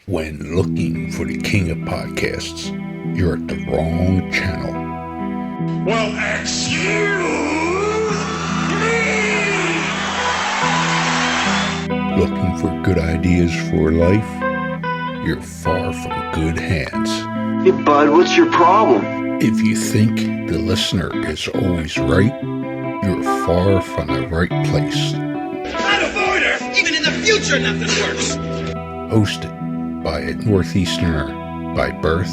When looking for the king of podcasts, you're at the wrong channel. Well, excuse me! Looking for good ideas for life? You're far from good hands. Hey, bud, what's your problem? If you think the listener is always right, you're far from the right place. Out of order! Even in the future, nothing works! Hosted by a Northeasterner by birth,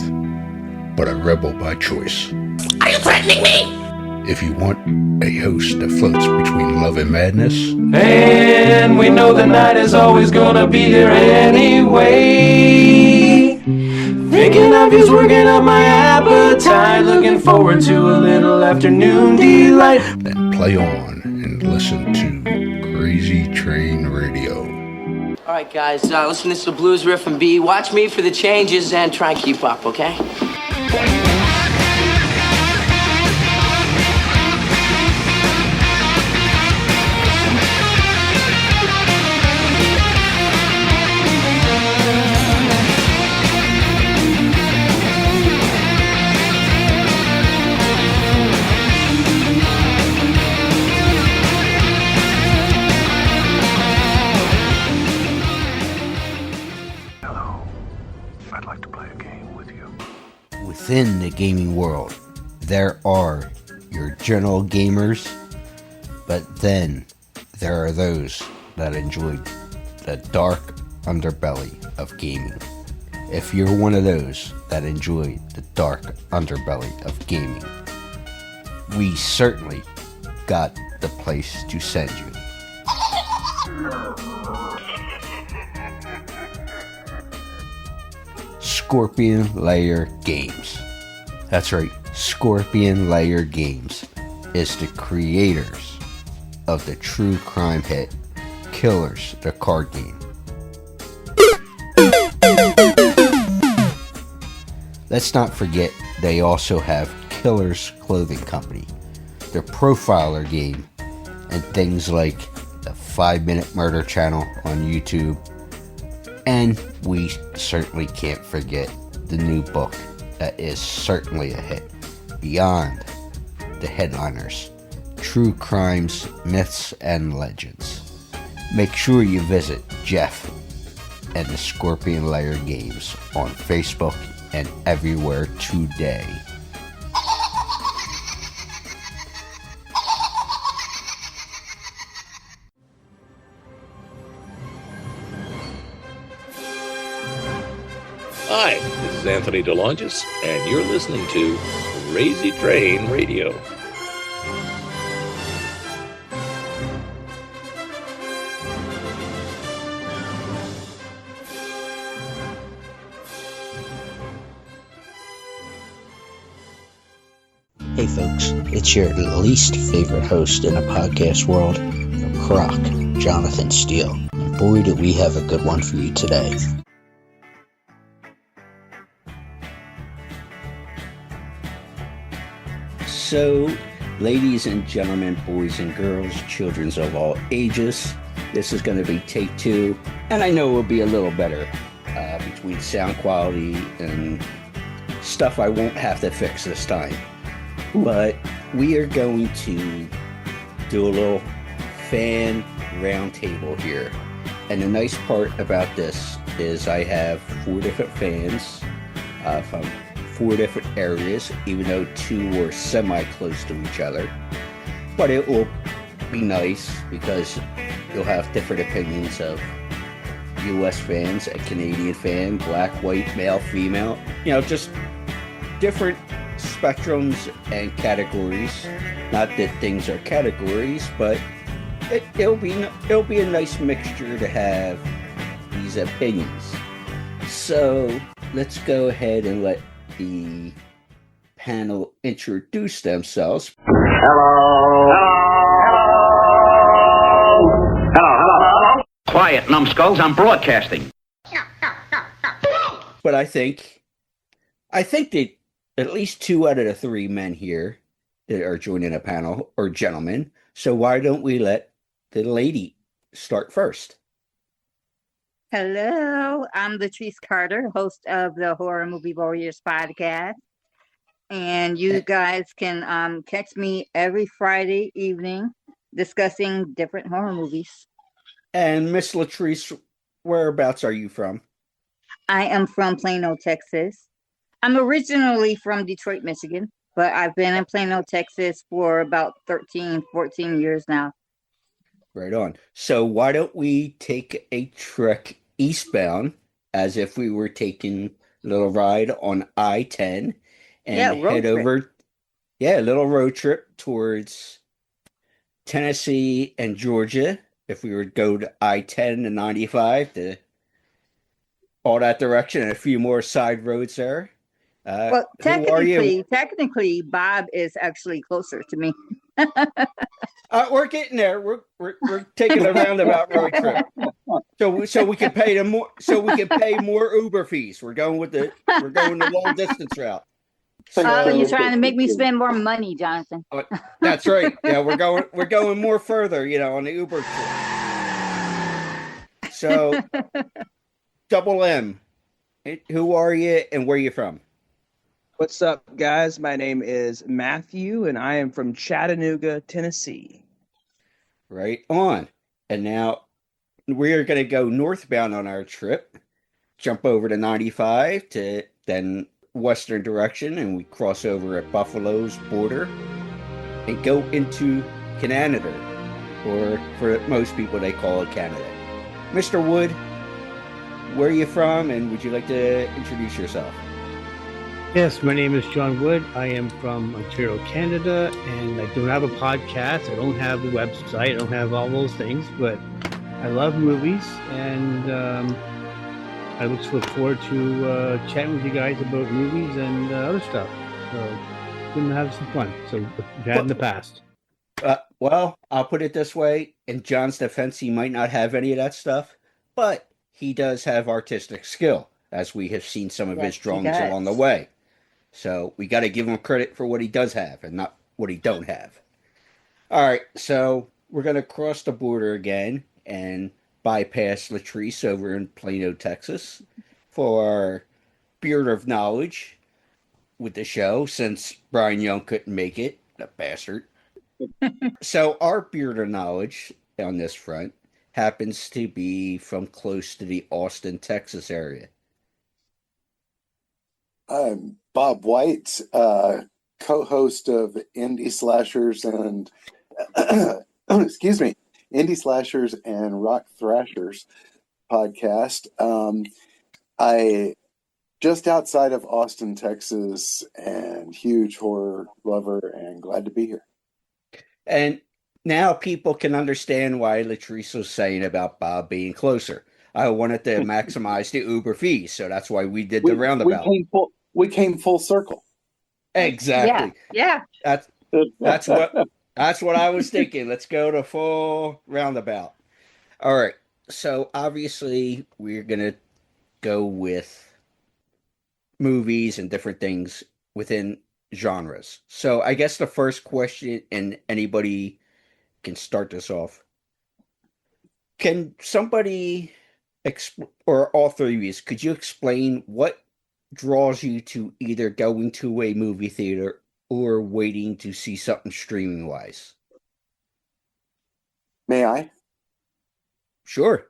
but a rebel by choice. Are you threatening me? If you want a host that floats between love and madness, and we know the night is always gonna be here anyway. Thinking of you's working up my appetite, looking forward to a little afternoon delight. then play on and listen to Crazy Train Radio. All right, guys, listen to this blues riff and B. Watch me for the changes and try and keep up, okay? Within the gaming world, there are your general gamers, but then there are those that enjoy the dark underbelly of gaming. If you're one of those that enjoy the dark underbelly of gaming, we certainly got the place to send you. Scorpion Lair Games. That's right, Scorpion Lair Games is the creators of the true crime hit Killers, the card game. Let's not forget they also have Killers Clothing Company, their profiler game, and things like the 5-Minute Murder channel on YouTube. And we certainly can't forget the new book that is certainly a hit, Beyond the Headliners, True Crimes, Myths, and Legends. Make sure you visit Jeff and the Scorpion Lair Games on Facebook and everywhere today. Hi, this is Anthony DeLongis, and you're listening to Crazy Train Radio. Hey folks, it's your least favorite host in the podcast world, Croc, Jonathan Steele. And boy, do we have a good one for you today. So, ladies and gentlemen, boys and girls, children of all ages, this is going to be take 2, and I know it will be a little better between sound quality and stuff I won't have to fix this time. But we are going to do a little fan roundtable here. And the nice part about this is I have 4 different fans from 4 different areas, even though 2 were semi-close to each other. But it will be nice because you'll have different opinions of US fans, a Canadian fan, black, white, male, female. You know, just different spectrums and categories. Not that things are categories, but it'll be a nice mixture to have these opinions. So let's go ahead and let the panel introduce themselves. Hello. Quiet, numbskulls, I'm broadcasting. But I think that at least 2 out of the 3 men here that are joining a panel are gentlemen. So why don't we let the lady start first? Hello, I'm Latrice Carter, host of the Horror Movie Warriors podcast. And you guys can catch me every Friday evening discussing different horror movies. And Miss Latrice, whereabouts are you from? I am from Plano, Texas. I'm originally from Detroit, Michigan, but I've been in Plano, Texas for about 13, 14 years now. Right on. So why don't we take a trek eastbound as if we were taking a little ride on I-10 and head over, a little road trip towards Tennessee and Georgia. If we were to go to I-10 and 95 to all that direction and a few more side roads there. Well, who are you? technically, Bob is actually closer to me. We're getting there. We're taking a roundabout road trip, so we can pay more. So we can pay more Uber fees. We're going the long distance route. So you're trying to make me spend more money, Jonathan. That's right. Yeah, we're going more further. On the Uber trip. So, Double M, who are you and where are you from? What's up, guys? My name is Matthew, and I am from Chattanooga, Tennessee. Right on. And now we're going to go northbound on our trip, jump over to 95 to then western direction, and we cross over at Buffalo's border and go into Canada, or for most people, they call it Canada. Mr. Wood, where are you from, and would you like to introduce yourself? Yes, my name is John Wood. I am from Ontario, Canada, and I don't have a podcast. I don't have a website. I don't have all those things, but I love movies, and I look forward to chatting with you guys about movies and other stuff. So, going to have some fun. So, we've had in the past. Well, I'll put it this way. In John's defense, he might not have any of that stuff, but he does have artistic skill, as we have seen some of his drawings along the way. So we got to give him credit for what he does have and not what he don't have. All right, so we're going to cross the border again and bypass Latrice over in Plano, Texas for our Beard of Knowledge with the show, since Brian Young couldn't make it, that bastard. So our Beard of Knowledge on this front happens to be from close to the Austin, Texas area. I'm Bob White, co-host of Indie Slashers and Indie Slashers and Rock Thrashers podcast. I just outside of Austin, Texas, and huge horror lover, and glad to be here. And now people can understand why Latrice was saying about Bob being closer. I wanted to maximize the Uber fees, so that's why we did the roundabout. We came full circle. Exactly. Yeah. That's what I was thinking. Let's go to full roundabout. All right. So obviously we're gonna go with movies and different things within genres. So I guess the first question, and anybody can start this off. Can somebody or all three of you, could you explain what draws you to either going to a movie theater or waiting to see something streaming wise? May I? Sure.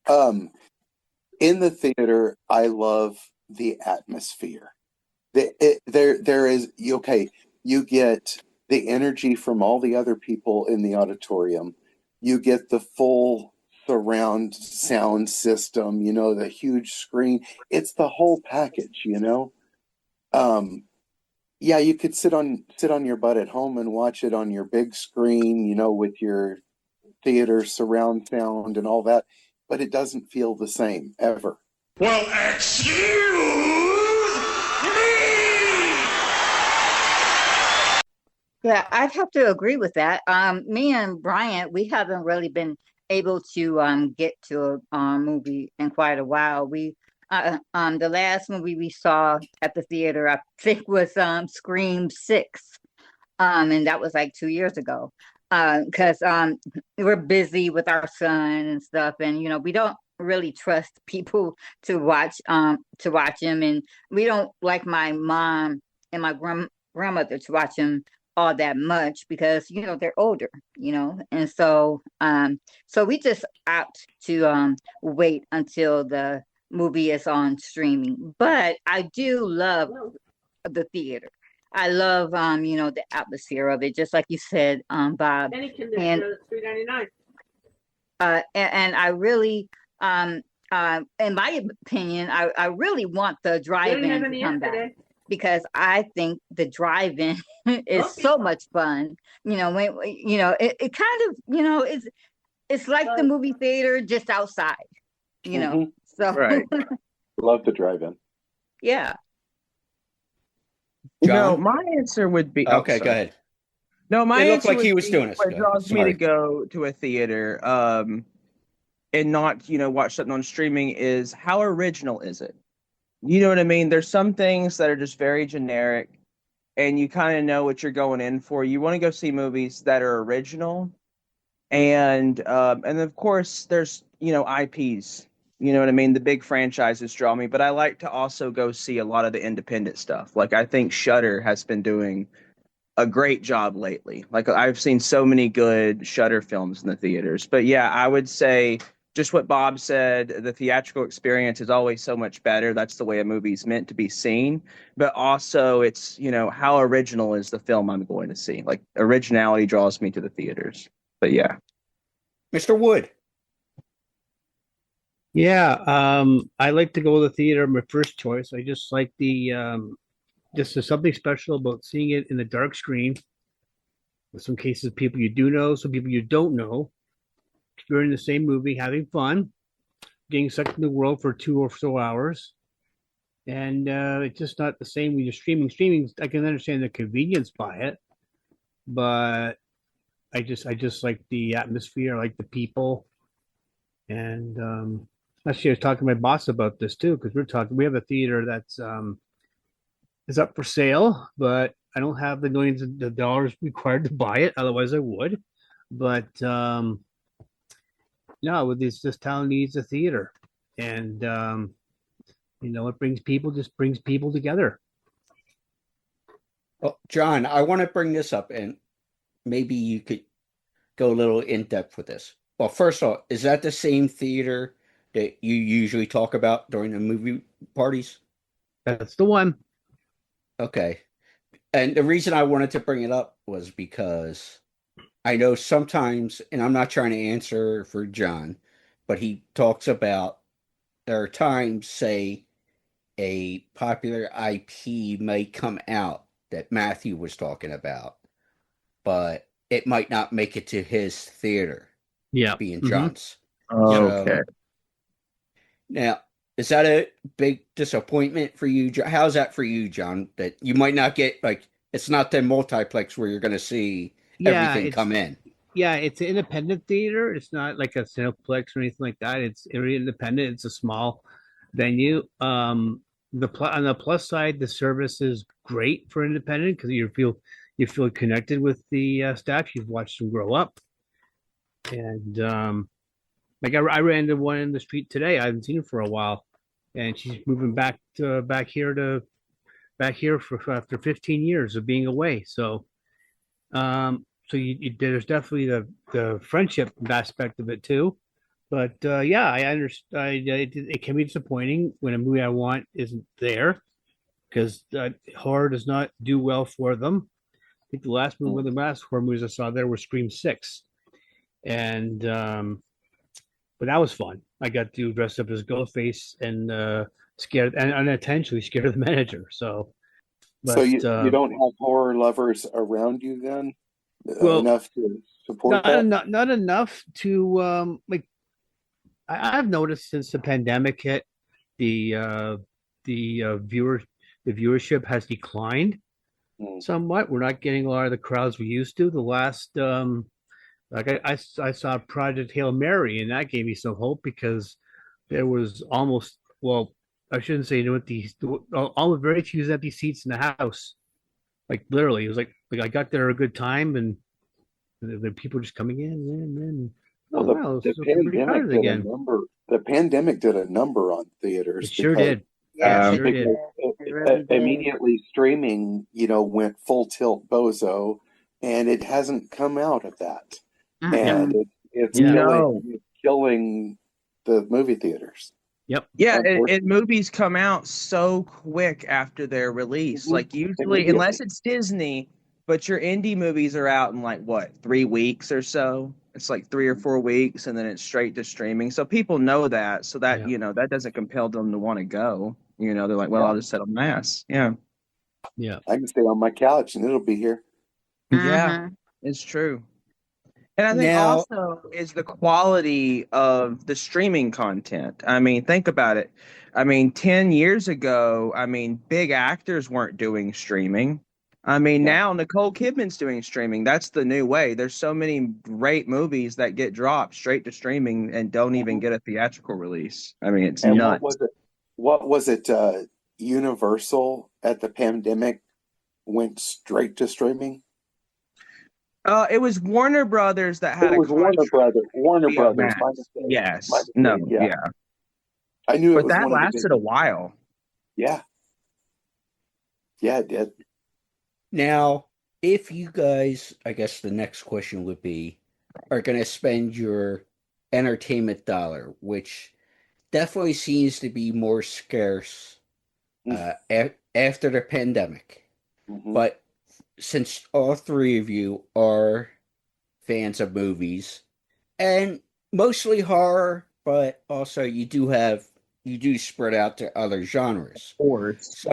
In the theater, I love the atmosphere. There is, okay, you get the energy from all the other people in the auditorium. You get the full surround sound system, the huge screen. It's the whole package, Yeah, you could sit on your butt at home and watch it on your big screen, with your theater surround sound and all that, but it doesn't feel the same ever. Well, excuse me! Yeah, I'd have to agree with that. Me and Bryant, we haven't really been able to get to a movie in quite a while. We the last movie we saw at the theater, I think, was Scream 6, and that was like 2 years ago. Because we're busy with our son and stuff, and we don't really trust people to watch them, and we don't like my mom and my grandmother to watch them all that much because they're older, and so we just opt to wait until the movie is on streaming. But I do love the theater. I love the atmosphere of it, just like you said, Bob. Any And conditioner that's $3.99. and I really in my opinion, I really want the drive-in to come back because I think the drive-in is so much fun. It kind of it's like the movie theater just outside. So Right. Love the drive-in. Yeah. No, my answer would be Okay, sorry. go ahead. No, my It looked answer like would he was be doing it. what draws me to Sorry. go to a theater and not, watch something on streaming is how original is it? You know what I mean? There's some things that are just very generic and you kind of know what you're going in for. You want to go see movies that are original. And of course there's, IPs. You know what I mean? The big franchises draw me, but I like to also go see a lot of the independent stuff. Like I think Shudder has been doing a great job lately. Like I've seen so many good Shudder films in the theaters. But yeah, I would say just what Bob said, the theatrical experience is always so much better. That's the way a movie's meant to be seen. But also it's, how original is the film I'm going to see? Like originality draws me to the theaters. But yeah. Mr. Wood. Yeah, I like to go to the theater. My first choice. I just like just there's something special about seeing it in the dark screen. In some cases, people you do know, some people you don't know. You're in the same movie, having fun, getting sucked in the world for 2 or so hours, and it's just not the same when you're streaming. Streaming, I can understand the convenience by it, but I just like the atmosphere, I like the people, and actually, I was talking to my boss about this too because we have a theater that's is up for sale, but I don't have the millions of dollars required to buy it. Otherwise, I would. But no, this town needs a theater, and it brings people together. Well, John, I want to bring this up, and maybe you could go a little in depth with this. Well, first of all, is that the same theater that you usually talk about during the movie parties? That's the one. Okay. And the reason I wanted to bring it up was because I know sometimes, and I'm not trying to answer for John, but he talks about there are times, say, a popular IP may come out that Matthew was talking about, but it might not make it to his theater. Yeah. Being John's. Okay. Now, is that a big disappointment for you? How's that for you, John? That you might not get, it's not the multiplex where you're going to see everything come in. Yeah, it's an independent theater. It's not like a Cineplex or anything like that. It's very independent. It's a small venue. On the plus side, the service is great for independent because you feel connected with the staff. You've watched them grow up, and I ran into one in the street today. I haven't seen her for a while, and she's moving back here for after 15 years of being away. So, there's definitely the friendship aspect of it too. But yeah, I understand. It can be disappointing when a movie I want isn't there because horror does not do well for them. I think the last horror movies I saw there were Scream 6, and but that was fun. I got to dress up as Ghostface and scared and unintentionally scared the manager. So you don't have horror lovers around you then? Enough to support that? Not enough to I've noticed since the pandemic hit, the viewership has declined somewhat. We're not getting a lot of the crowds we used to. The last I saw Project Hail Mary, and that gave me some hope because there was almost, well, I shouldn't say almost very few empty seats in the house. Like literally, it was like I got there a good time, and the people just coming in. The pandemic did the pandemic did a number on theaters. It sure because, did. Yeah, Sure did. it really did. Immediately streaming, went full tilt bozo, and it hasn't come out of that. And it's killing the movie theaters. Yep. Yeah, and movies come out so quick after their release. Like usually, unless it's Disney, but your indie movies are out in like what, 3 weeks or so. It's like 3 or 4 weeks, and then it's straight to streaming. So people know that. So that that doesn't compel them to want to go. They're like, well, I'll just sit on mass. Yeah. Yeah. I can stay on my couch and it'll be here. Yeah, it's true. And I think also is the quality of the streaming content. I mean, think about it. I mean, 10 years ago, big actors weren't doing streaming. Now Nicole Kidman's doing streaming. That's the new way. There's so many great movies that get dropped straight to streaming and don't even get a theatrical release. It's nuts. What was it? Universal at the pandemic went straight to streaming. It was Warner Brothers that had. It was Warner Brothers. Yes. Yeah. I knew it was. But that lasted a while. Yeah. Yeah, it did. Now, if you guys, I guess the next question would be, are going to spend your entertainment dollar, which definitely seems to be more scarce after the pandemic. Mm-hmm. But since all three of you are fans of movies, and mostly horror, but also you do spread out to other genres. Of course.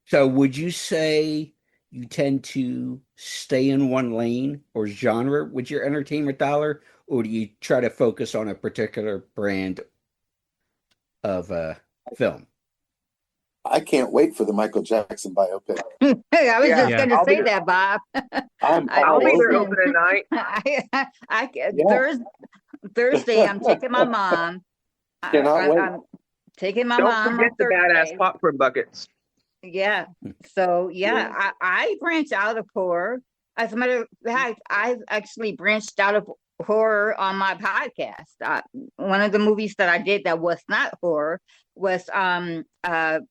So would you say you tend to stay in one lane or genre with your entertainment dollar, or do you try to focus on a particular brand of film? I can't wait for the Michael Jackson biopic. I was just going to say that, Bob. I'll be there open tonight. Thursday, I'm taking my mom. I'm taking my mom. Don't forget the badass popcorn buckets. Yeah. So I branch out of horror. As a matter of fact, I've actually branched out of horror on my podcast. One of the movies that I did that was not horror was At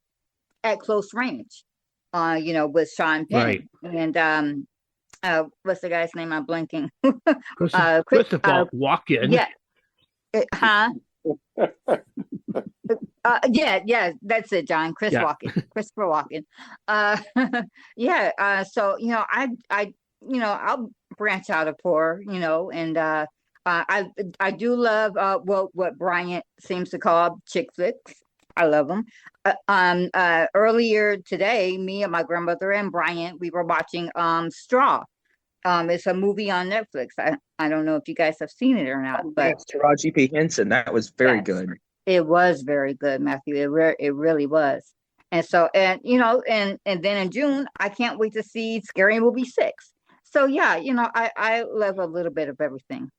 Close Range, with Sean Penn. Right. And what's the guy's name? I'm blanking. Christopher Walken. Yeah. Yeah, that's it, John. Walken, Christopher Walken. So I'll branch out of horror, and I do love what Bryant seems to call chick flicks. I love them. Earlier today, me and my grandmother and Bryant, we were watching Straw. It's a movie on Netflix. I don't know if you guys have seen it or not, but Taraji P. Henson, that was very good. It was very good, Matthew. It really was. And so, and then in June, I can't wait to see Scary Movie 6. So yeah, I love a little bit of everything.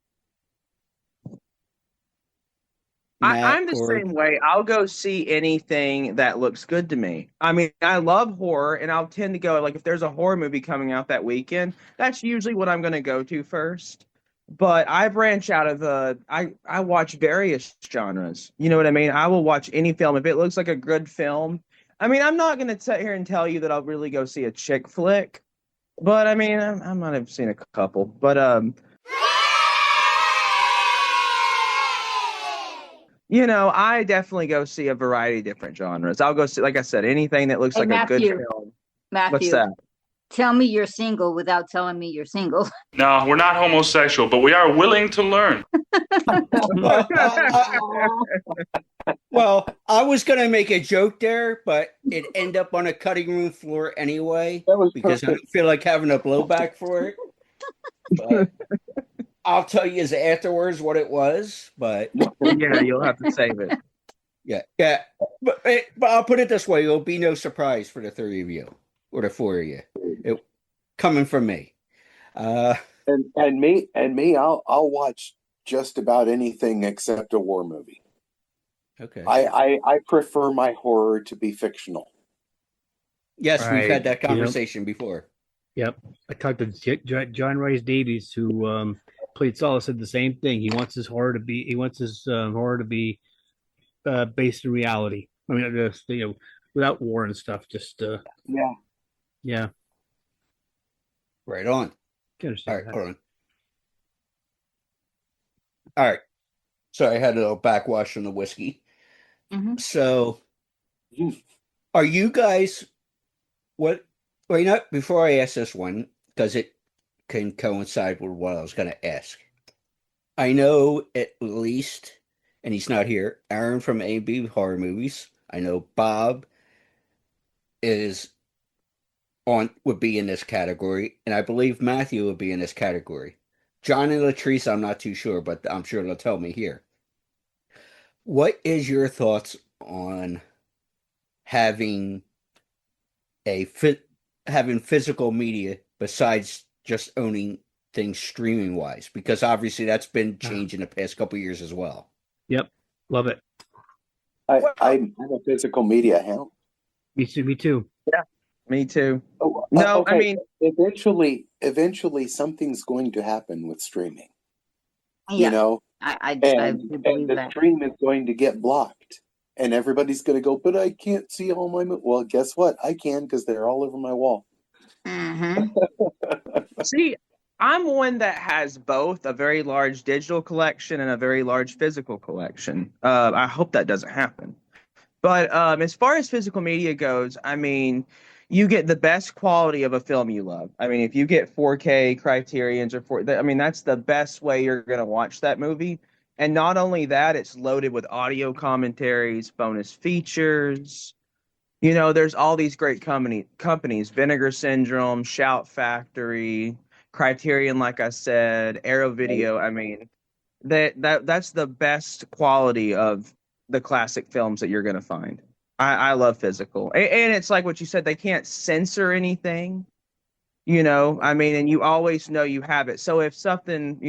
I'm the same way. I'll go see anything that looks good to me. I love horror, and I'll tend to go, like, if there's a horror movie coming out that weekend, that's usually what I'm going to go to first. But I branch out of I watch various genres. You know what I mean? I will watch any film. If it looks like a good film, I'm not going to sit here and tell you that I'll really go see a chick flick. But, I might have seen a couple. But, I definitely go see a variety of different genres. I'll go see, like I said, anything that looks like Matthew, a good film. Matthew, what's that? Tell me you're single without telling me you're single. No, we're not homosexual, but we are willing to learn. Well, I was going to make a joke there, but it ended up on a cutting room floor anyway because I don't feel like having a blowback for it. But I'll tell you afterwards what it was, but yeah, you'll have to save it. Yeah, but I'll put it this way: it'll be no surprise for the three of you or the four of you, coming from me. And me, I'll watch just about anything except a war movie. Okay. I prefer my horror to be fictional. Yes, we've had that conversation before. Yep. I talked to John Rice Davies, who Played Solid said the same thing. He wants his horror to be. He wants his horror to be based in reality. I mean, just without war and stuff. Just Yeah. yeah. Right on. Can All understand right, that. hold on. All right. Sorry, I had a little backwash on the whiskey. So, are you guys what? Well, before I ask this one, because it can coincide with what I was going to ask. I know at least, and he's not here, Aaron from AB Horror Movies. I know Bob is would be in this category, and I believe Matthew would be in this category. John and Latrice, I'm not too sure, but I'm sure they'll tell me here. What is your thoughts on having having physical media besides just owning things streaming wise? Because obviously that's been changing the past couple of years as well. Yep, love it. I'm a physical media hound. Me too. Yeah, me too. No, I mean, eventually something's going to happen with streaming. Yeah, You know, I and do believe the that. stream is going to get blocked, and everybody's going to go, but I can't see all my. Well, guess what? I can, because they're all over my wall. See, I'm one that has both a very large digital collection and a very large physical collection. I hope that doesn't happen. But as far as physical media goes, I mean, you get the best quality of a film you love. I mean, if you get 4K Criterions I mean, that's the best way you're going to watch that movie. And not only that, it's loaded with audio commentaries, bonus features. There's all these great companies, Vinegar Syndrome, Shout Factory, Criterion, like I said, Arrow Video. I mean, that's the best quality of the classic films that you're going to find. I love physical. And it's like what you said, they can't censor anything, I mean, and you always know you have it. So if something,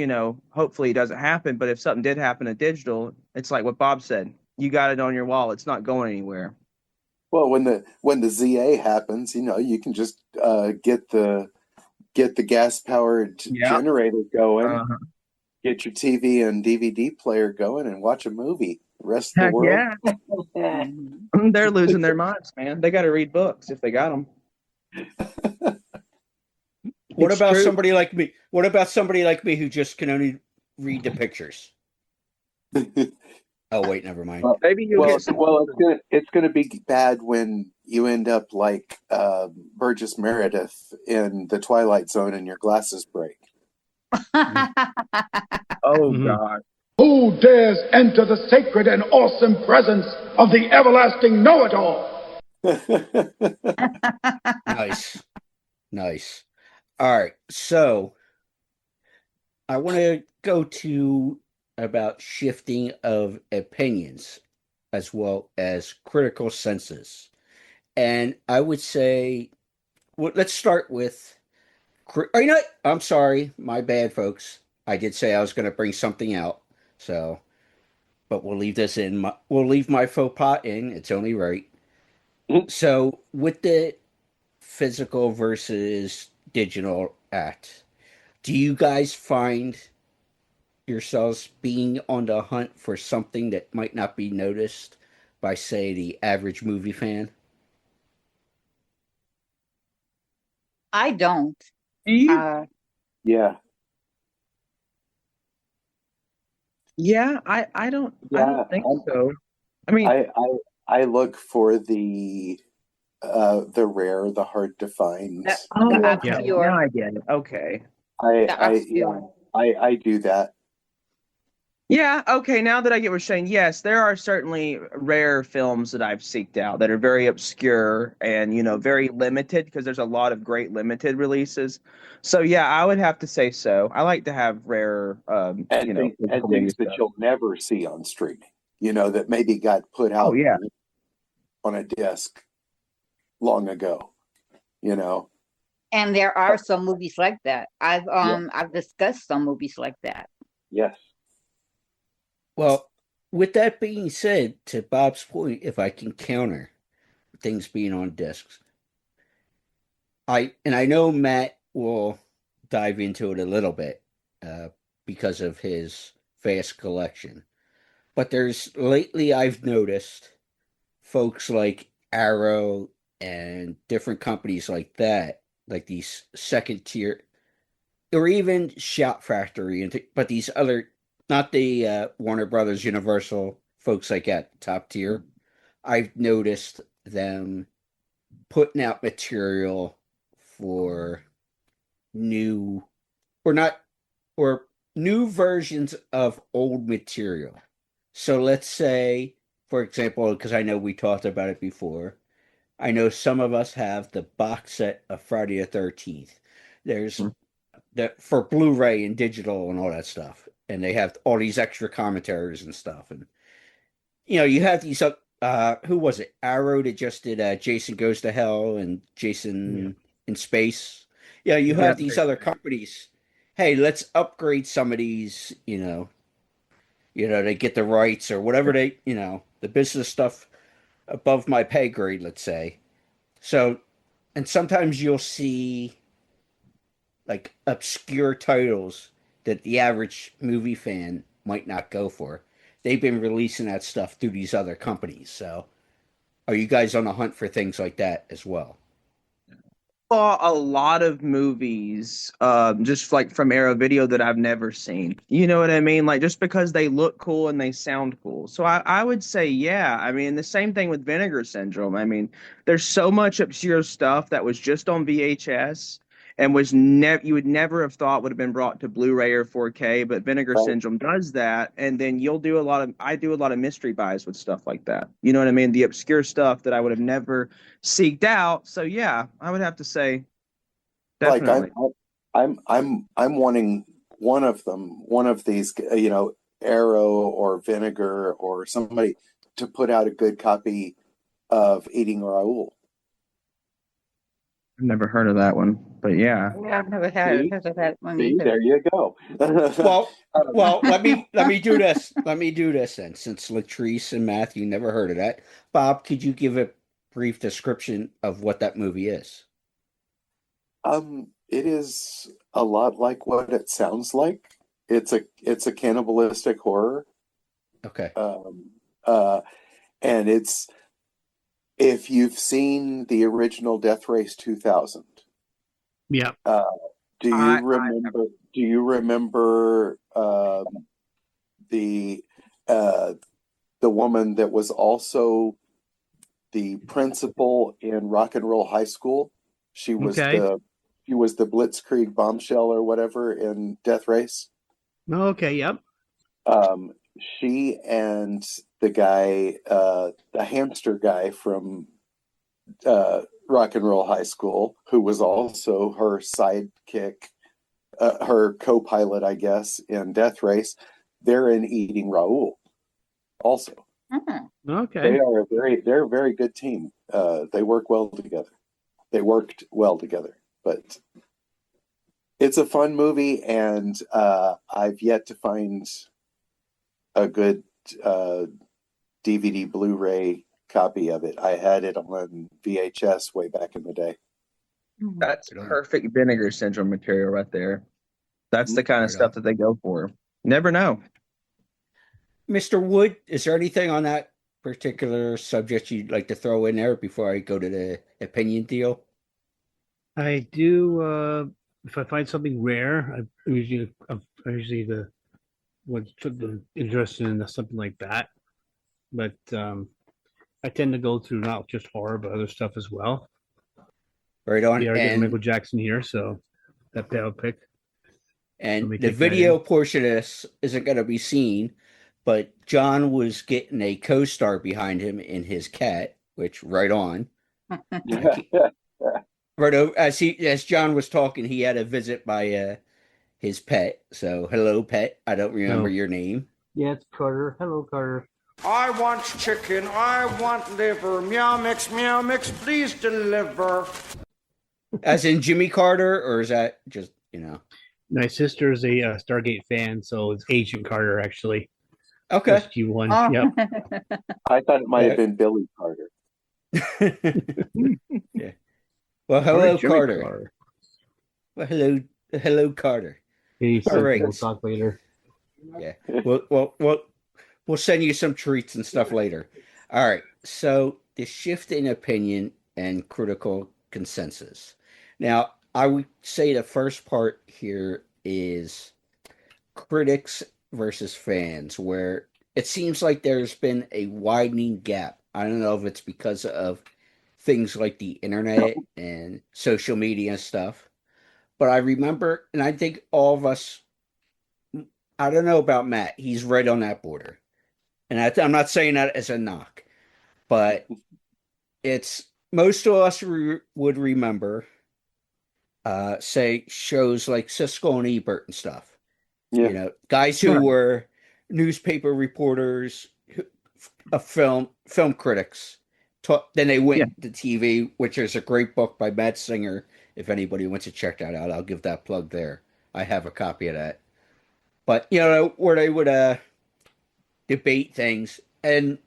hopefully it doesn't happen, but if something did happen to digital, it's like what Bob said, you got it on your wall. It's not going anywhere. Well, when the ZA happens, you can just get the gas powered generator going, get your TV and DVD player going, and watch a movie. The rest of the world, they're losing their minds, man. They got to read books if they got them. What about somebody like me? What about somebody like me who just can only read the pictures? Oh wait, never mind. Maybe you'll get some. Well, it's gonna be bad when you end up like Burgess Meredith in The Twilight Zone and your glasses break. Oh God! Who dares enter the sacred and awesome presence of the everlasting know-it-all? Nice. All right, so I want to go to about shifting of opinions as well as critical senses. And I would say, well, let's start with, I'm sorry, my bad, folks. I did say I was going to bring something out, but we'll leave this in. We'll leave my faux pas in. It's only right. So with the physical versus digital act, do you guys find yourselves being on the hunt for something that might not be noticed by, say, the average movie fan? I don't. Yeah. Yeah, I don't think so. I mean, I look for the rare, the hard to find. Now I get it. Okay. I do that. Yeah, okay, now that I get what you're saying, yes, there are certainly rare films that I've seeked out that are very obscure and, very limited, because there's a lot of great limited releases. So, yeah, I would have to say so. I like to have rare, and things that you'll never see on streaming, that maybe got put out on a disc long ago, And there are some movies like that. I've discussed some movies like that. Yes. Well, with that being said, to Bob's point, if I can counter things being on discs, I know Matt will dive into it a little bit, because of his vast collection. But lately I've noticed folks like Arrow and different companies like that, like these second tier, or even Shout Factory, but these other, not the Warner Brothers, Universal folks like at top tier. I've noticed them putting out material for new or not or new versions of old material. So let's say, for example, because I know we talked about it before, I know some of us have the box set of Friday the 13th. There's the for Blu-ray and digital and all that stuff, and they have all these extra commentaries and stuff. And you have these. Who was it? Arrow that just did Jason Goes to Hell and Jason in Space. Yeah, you have these other companies. Hey, let's upgrade some of these. They get the rights or whatever the business stuff above my pay grade, let's say. So, and sometimes you'll see like obscure titles that the average movie fan might not go for. They've been releasing that stuff through these other companies. So, are you guys on the hunt for things like that as well? Saw a lot of movies, just like from Arrow Video that I've never seen. You know what I mean? Like just because they look cool and they sound cool. So I would say, yeah. I mean, the same thing with Vinegar Syndrome. I mean, there's so much obscure stuff that was just on VHS and was you would never have thought would have been brought to Blu-ray or 4K, but Vinegar Syndrome does that, and then I do a lot of mystery buys with stuff like that. You know what I mean? The obscure stuff that I would have never seeked out. So yeah, I would have to say definitely. Like I'm wanting one of these, Arrow or Vinegar or somebody to put out a good copy of Eating Raoul. I've never heard of that one, but yeah. Yeah, I've never heard of that one either. There you go. well, let me do this. Let me do this then, since Latrice and Matthew never heard of that. Bob, could you give a brief description of what that movie is? It is a lot like what it sounds like. It's a cannibalistic horror. Okay. And it's, if you've seen the original Death Race 2000. Yeah. Do you remember the woman that was also the principal in Rock and Roll High School? She was the Blitzkrieg bombshell or whatever in Death Race. Okay, yep. She and the guy, the hamster guy from Rock and Roll High School, who was also her sidekick, her co-pilot, I guess, in Death Race, they're in Eating Raoul also. Okay. They're a very good team. They work well together. They worked well together, but it's a fun movie, and I've yet to find a good DVD Blu-ray copy of it. I had it on VHS way back in the day. That's perfect Vinegar Syndrome material right there. That's the kind of stuff that they go for. Never know. Mr. Wood, is there anything on that particular subject you'd like to throw in there before I go to the opinion deal? I do. If I find something rare, I'm usually the what's interested in something like that. But I tend to go through not just horror, but other stuff as well. Right on. We are getting Michael Jackson here, so that'll pick. And the video portion of this isn't going to be seen, but John was getting a co-star behind him in his cat, which right on. Right as John was talking, he had a visit by his pet. So hello, pet. I don't remember your name. Yeah, it's Carter. Hello, Carter. I want chicken. I want liver. Meow mix, please deliver. As in Jimmy Carter, or is that just, My sister's a Stargate fan, so it's Agent Carter, actually. Okay. SG-1. Oh. Yep. I thought it might have been Billy Carter. Yeah. Well, hello, Carter. Well, hello, Carter. He All said right. we'll talk later. Yeah. We'll send you some treats and stuff later. All right. So the shift in opinion and critical consensus. Now, I would say the first part here is critics versus fans, where it seems like there's been a widening gap. I don't know if it's because of things like the internet and social media and stuff, but I remember, and I think all of us, I don't know about Matt, he's right on that border. And I'm not saying that as a knock, but it's most of us would remember, say, shows like Siskel and Ebert and stuff. Yeah. You know, guys who were newspaper reporters, film critics. Then they went to TV, which is a great book by Matt Singer. If anybody wants to check that out, I'll give that plug there. I have a copy of that. But you know, where they would debate things, and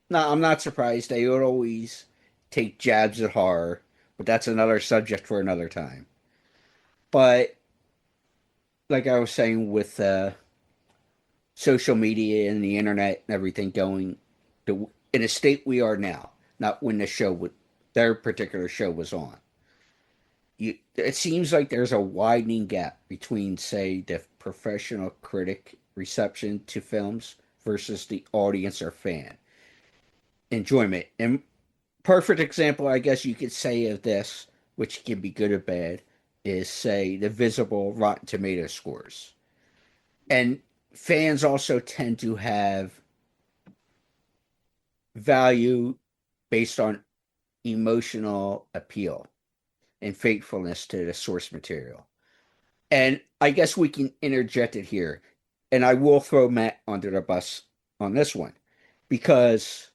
no, I'm not surprised. They would always take jabs at horror, but that's another subject for another time. But like I was saying, with social media and the internet and everything going in a state we are now, not when their particular show was on. It seems like there's a widening gap between, say, the professional critic reception to films versus the audience or fan enjoyment. And perfect example, I guess you could say, of this, which can be good or bad, is, say, the visible Rotten Tomato scores. And fans also tend to have value based on emotional appeal and faithfulness to the source material. And I guess we can interject it here. And I will throw Matt under the bus on this one, because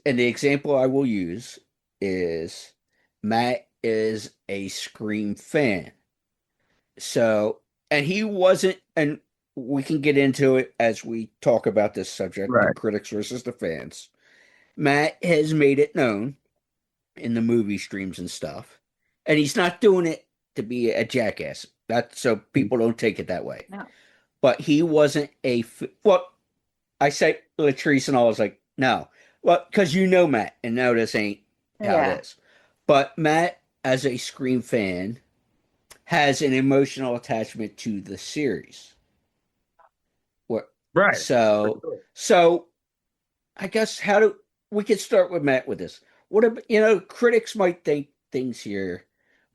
and the example I will use is Matt is a Scream fan. So, and he wasn't, and we can get into it as we talk about this subject, the critics versus the fans. Matt has made it known in the movie streams and stuff, and he's not doing it to be a jackass. That's so people don't take it that way. No. But he wasn't I say Latrice and all, I was like, no. Well, because you know Matt, and now this ain't how it is. But Matt, as a Scream fan, has an emotional attachment to the series. Right. So I guess we could start with Matt with this. What about, critics might think things here,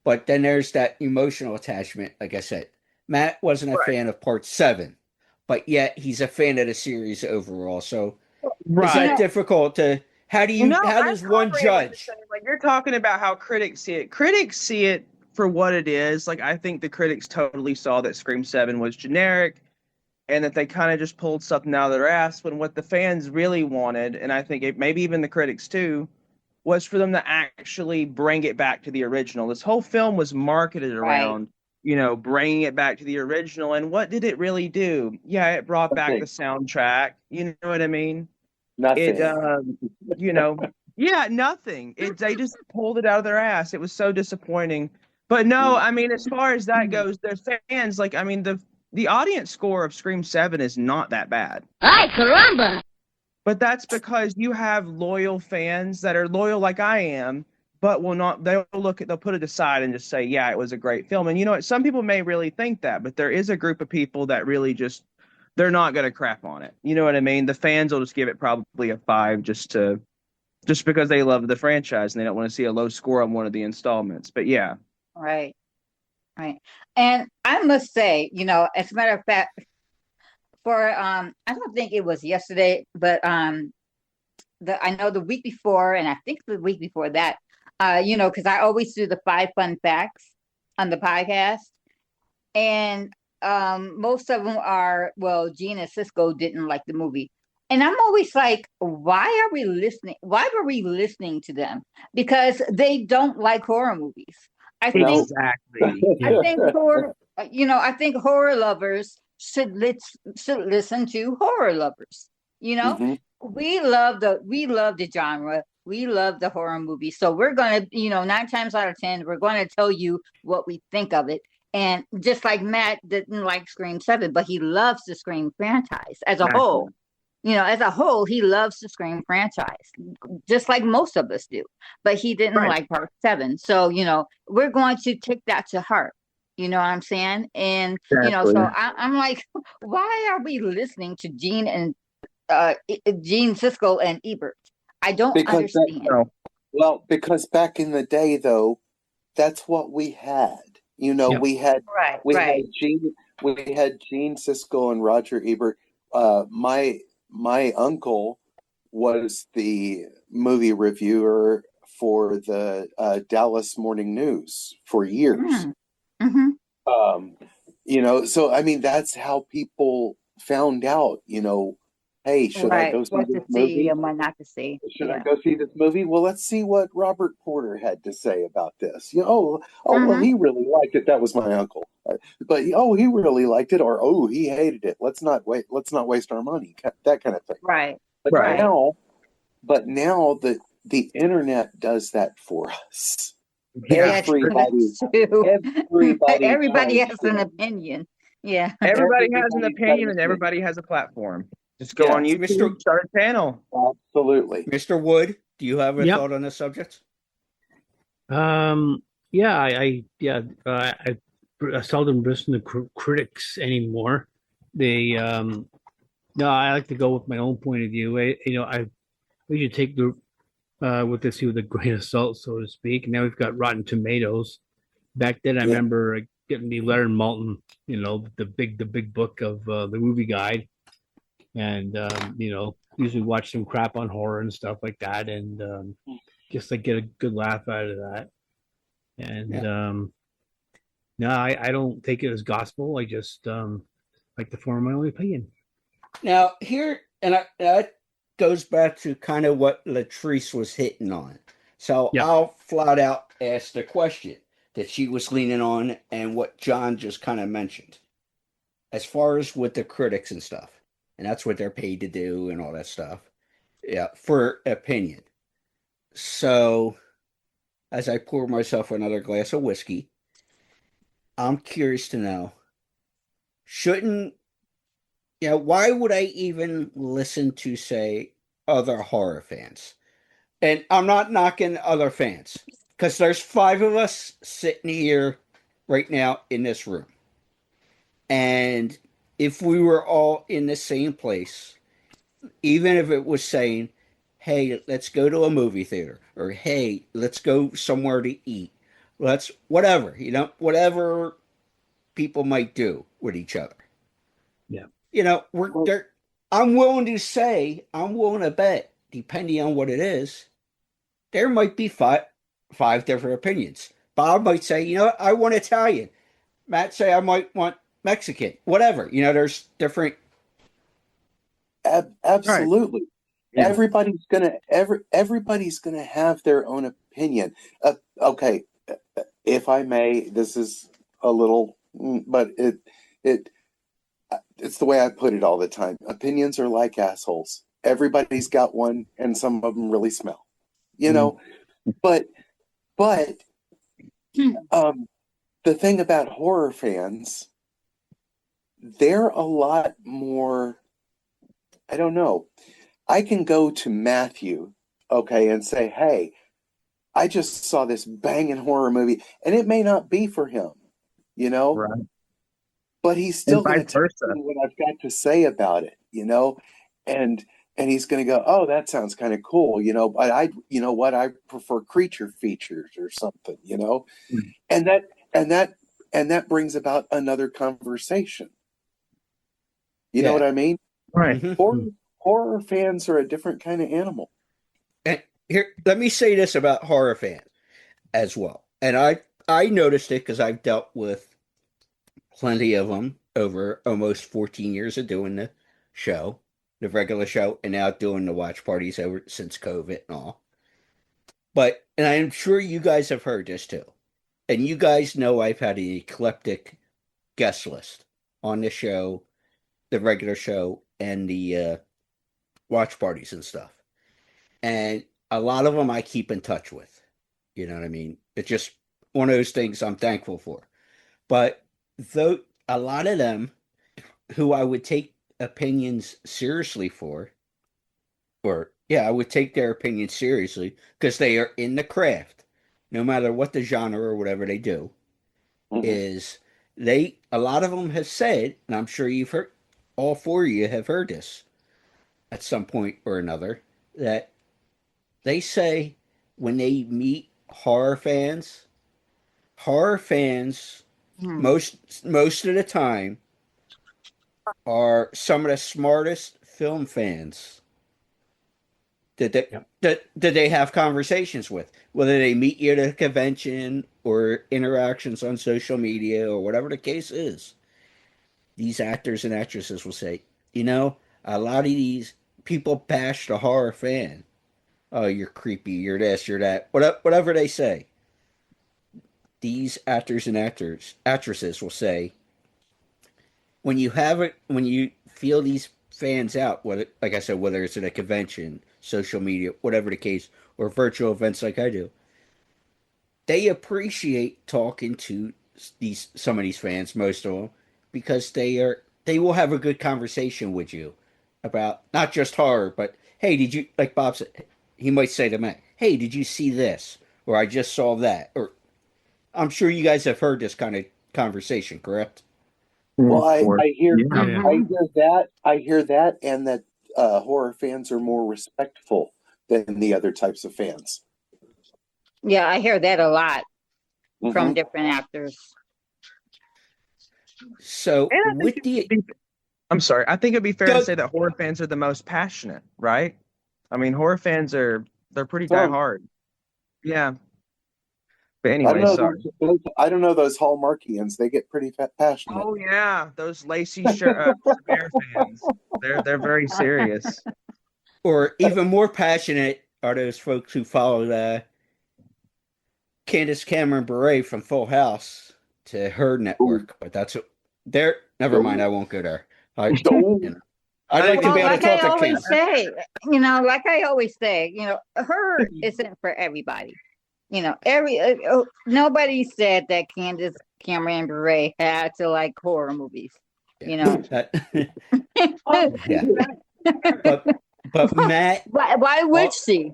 but then there's that emotional attachment. Like I said, Matt wasn't a fan of part 7, but yet he's a fan of the series overall. So is that difficult to? How does one judge? Like, you're talking about how critics see it. Critics see it for what it is. Like, I think the critics totally saw that Scream 7 was generic, and that they kind of just pulled something out of their ass, when what the fans really wanted, and I think maybe even the critics too, was for them to actually bring it back to the original. This whole film was marketed around, bringing it back to the original. And what did it really do? Yeah, it brought back the soundtrack. You know what I mean? Nothing. Nothing. They just pulled it out of their ass. It was so disappointing. But no, I mean, as far as that goes, the fans, the audience score of Scream 7 is not that bad. Ay, caramba! But that's because you have loyal fans that are loyal like I am, but they'll put it aside and just say, yeah, it was a great film. And you know what? Some people may really think that, but there is a group of people that really they're not going to crap on it. You know what I mean? The fans will just give it probably a 5 just because they love the franchise and they don't want to see a low score on one of the installments. But yeah. Right. And I must say, as a matter of fact, I don't think it was yesterday, but I know the week before, and I think the week before that, because I always do the 5 fun facts on the podcast, and most of them are, Gene and Cisco didn't like the movie, and I'm always like, why are we listening? Why were we listening to them? Because they don't like horror movies. I think horror lovers should listen to horror lovers. Mm-hmm. We love the genre. We love the horror movie. So we're gonna, 9 times out of 10, we're gonna tell you what we think of it. And just like Matt didn't like Scream 7, but he loves the Scream franchise as a Exactly. whole. As a whole, he loves the Scream franchise, just like most of us do. But he didn't like part 7. So, we're going to take that to heart. You know what I'm saying? And, Exactly. so I'm like, why are we listening to Gene and Gene Siskel and Ebert? I don't understand. Because back in the day, though, that's what we had. Yep. We had Right. we had Gene Siskel and Roger Ebert. My uncle was the movie reviewer for the Dallas Morning News for years. So I mean, that's how people found out. Hey, should I go see this movie? And what not to see. Should I go see this movie? Well, let's see what Robert Porter had to say about this. Well, he really liked it. That was my uncle. But he really liked it, or he hated it. Let's not waste our money. That kind of thing. Right. But now the internet does that for us. Yeah, everybody has an to- opinion. Yeah. Everybody has an opinion and everybody has a platform. Just go on YouTube, start a channel. Absolutely. Mr. Wood, do you have a Yep. thought on this subject? Yeah, I seldom listen to critics anymore. They, no, I like to go with my own point of view. We should take with this with a grain of salt, so to speak. Now we've got Rotten Tomatoes. Back then, I remember getting the Leonard Maltin, the big book of the movie guide, and usually watch some crap on horror and stuff like that, and just like get a good laugh out of that. And no, I don't take it as gospel. I just like to form my own opinion. Now here, that goes back to kind of what Latrice was hitting on. So I'll flat out ask the question that she was leaning on and what John just kind of mentioned. As far as with the critics and stuff, and that's what they're paid to do and all that stuff. Yeah, for opinion. So as I pour myself another glass of whiskey, I'm curious to know, why would I even listen to, say, other horror fans? And I'm not knocking other fans, because there's 5 of us sitting here right now in this room. And if we were all in the same place, even if it was saying, hey, let's go to a movie theater, or hey, let's go somewhere to eat, whatever people might do with each other. Yeah. I'm willing to bet, depending on what it is, there might be five different opinions. Bob might say, I want Italian. Matt say I might want Mexican. Whatever. There's different. Absolutely. Right. Yeah. Everybody's gonna have their own opinion. Okay, if I may, this is a little, but it's the way I put it all the time. Opinions are like assholes. Everybody's got one, and some of them really smell. But the thing about horror fans, they're a lot more. I don't know. I can go to Matthew, and say, hey, I just saw this banging horror movie, and it may not be for him, Right. but he's still going to tell me what I've got to say about it, and he's going to go, oh, that sounds kind of cool, but I prefer creature features or something, and that brings about another conversation. You know what I mean? Right. Horror fans are a different kind of animal. And here, let me say this about horror fans as well. And I noticed it because I've dealt with plenty of them over almost 14 years of doing the show, the regular show, and now doing the watch parties since COVID and all. And I'm sure you guys have heard this too. And you guys know I've had an eclectic guest list on the show, the regular show, and the watch parties and stuff. And a lot of them I keep in touch with. You know what I mean? It's just one of those things I'm thankful for. But though a lot of them who I would take opinions seriously for, or yeah, I would take their opinions seriously because they are in the craft, no matter what the genre or whatever they do. Is a lot of them have said, and I'm sure you've heard, all four of you have heard this at some point or another, that they say when they meet horror fans most of the time are some of the smartest film fans that they have conversations with, whether they meet you at a convention or interactions on social media or whatever the case is. These actors and actresses will say, a lot of these people bash the horror fan. Oh, you're creepy, you're this, you're that, whatever they say. These actors and actresses will say, when you feel these fans out, whether, like I said, whether it's at a convention, social media, whatever the case, or virtual events like I do, they appreciate talking to some of these fans, most of them, because they will have a good conversation with you about not just horror, but hey, did you, like Bob said, he might say to Matt, hey, did you see this? Or I just saw that. Or I'm sure you guys have heard this kind of conversation, correct? Well, I hear that, and that horror fans are more respectful than the other types of fans. Yeah, I hear that a lot from different actors. So I'm sorry, I think it'd be fair to say that horror fans are the most passionate, right? I mean, horror fans they're pretty die hard. Yeah. But anyway, I don't know those Hallmarkians. They get pretty passionate. Oh yeah, those Lacey Bear fans. They're very serious. Or even more passionate are those folks who follow Candace Cameron Bure from Full House to her network. But that's there. Never mind. I won't go there. I'd like to be able to talk to Candace. Like I always say, her isn't for everybody. Nobody said that Candace Cameron Bure had to like horror movies. Yeah. But Matt, why would she?